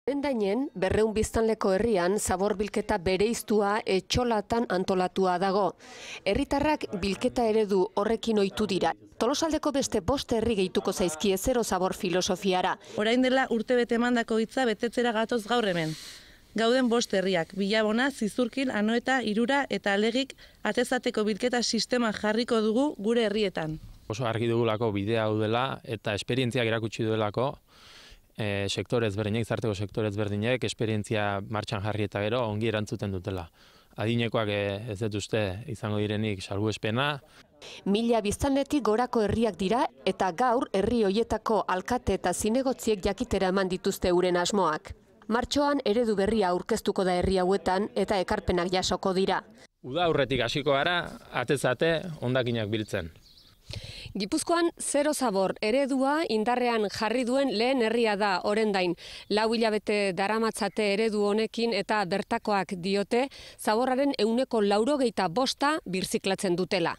Orendainen, 200 biztanleko herrian zabor bilketa bereiztua etxolatan antolatua dago. Herritarrak bilketa eredu horrekin ohitu dira. Tolosaldeko beste 5 herri gehituko zaizkie zero zabor filosofiara. Orain dela urtebete emandako hitza betetzera gatoz gaur hemen. Gauden 5 herriak, Bilabona, Zizurkil, Anoeta, Irura eta Alegik atezateko bilketa sistema jarriko dugu gure herrietan. Oso argi dugulako bidea hau dela eta esperientziak erakutsi duelako sektore ezberdinek, gizarteko sektore ezberdinek esperientzia martxan jarri eta gero ongi erantzuten dutela. Adinekoak ez dut uste izango direnik salbuespena. 1000 biztanletik gorako herriak dira eta gaur herri hoietako alkate eta zinegotziek jakitera eman dituzte euren asmoak. Martxoan eredu berria aurkeztuko da herri hauetan eta ekarpenak jasoko dira. Uda aurretik hasiko gara, atezate hondakinak biltzen. Gipuzkoan zero zabor eredua indarrean jarri duen lehen herria da Orendain. 4 hilabete daramatzate eredu honekin eta bertakoak diote zaborraren 95% birziklatzen dutela.